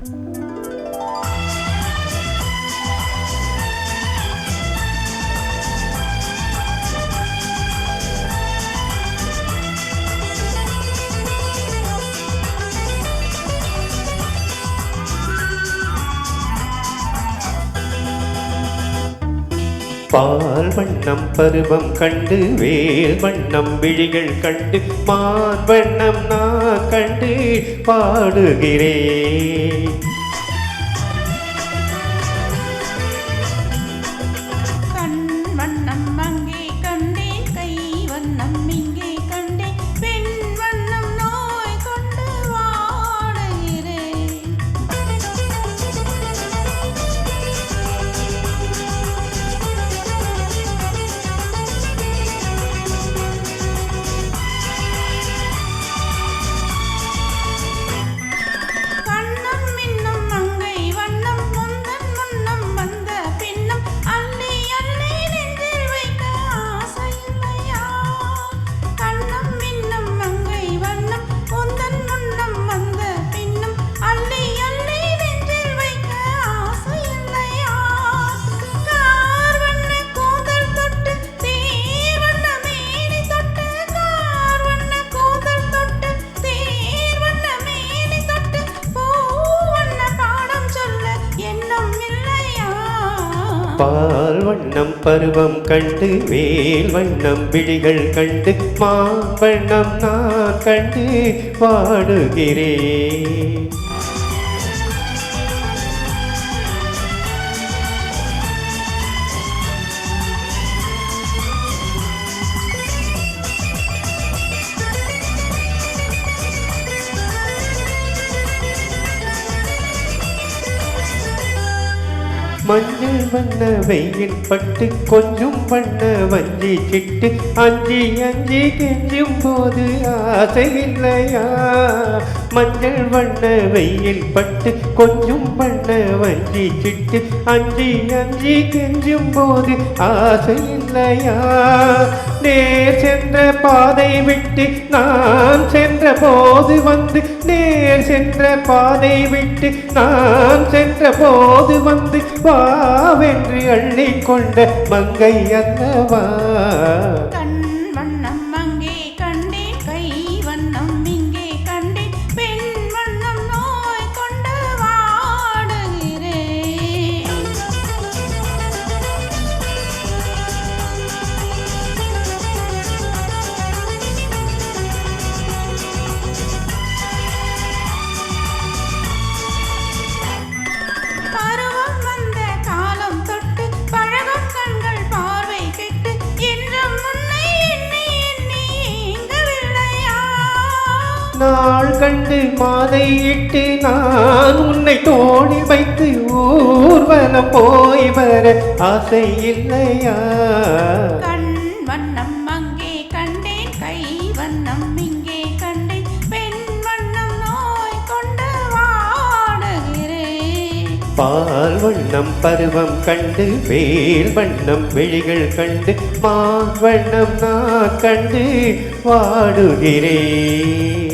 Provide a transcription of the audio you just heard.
பால் வண்ணம் பருவம் கண்டு வேல் வண்ணம் விழிகள் கண்டு மான் வண்ணம் நான் கண்டு பாடுகிறேன். கண் வண்ணம் அங்கே கண்டேன், கை வண்ணம் இங்கே கண்டேன், பெண் வண்ணம் நோய் கொண்டு வாடுகிறேன். பால் வண்ணம் பருவம் கண்டு வேல் வண்ணம் விழிகள் கண்டு மான் வண்ணம் நான் கண்டு பாடுகிறேன். மஞ்சள் வண்ண வெயில் பட்டு கொஞ்சம் வண்ண வஞ்சி சிட்டு அஞ்சி அஞ்சி கெஞ்சும் போது ஆசை இல்லையா? மஞ்சள் வண்ண வெயில் பட்டு கொஞ்சம் வண்ண வஞ்சி சிட்டு அஞ்சி அஞ்சி கெஞ்சும் போது ஆசை இல்லையா? நேர் சென்ற பாதை விட்டு நான் சென்ற போது வந்து, நேர் சென்ற பாதை விட்டு நான் சென்ற போது வந்து வாவென்று அள்ளிக்கொண்ட மங்கை அல்லவா? கண் வண்ணம் அங்கே கண்டேன், கை வண்ணம் இங்கே கண்டேன், பெண் வண்ணம் நோய் கொண்டு வாடுகிறேன். பருவம் வந்த காலம் தொட்டு பழகும் கண்கள் பார்வை கெட்டு என்றும் முன்னை எண்ணி எண்ணி ஏங்கவில்லையா? நாள் கண்டு மாலை இட்டு நான் உன்னை தோளில் வைத்து ஊர்வலம் போய் வர ஆசை இல்லையா? கண் வண்ணம் அங்கே கண்டேன், கை வண்ணம் இங்கே கண்டேன், பெண் வண்ணம் நோய் கொண்டு வாடுகிறேன். பால் வண்ணம் பருவம் கண்டு வேல் வண்ணம் விழிகள் கண்டு மான் வண்ணம் நான் கண்டு வாடுகிறேன்.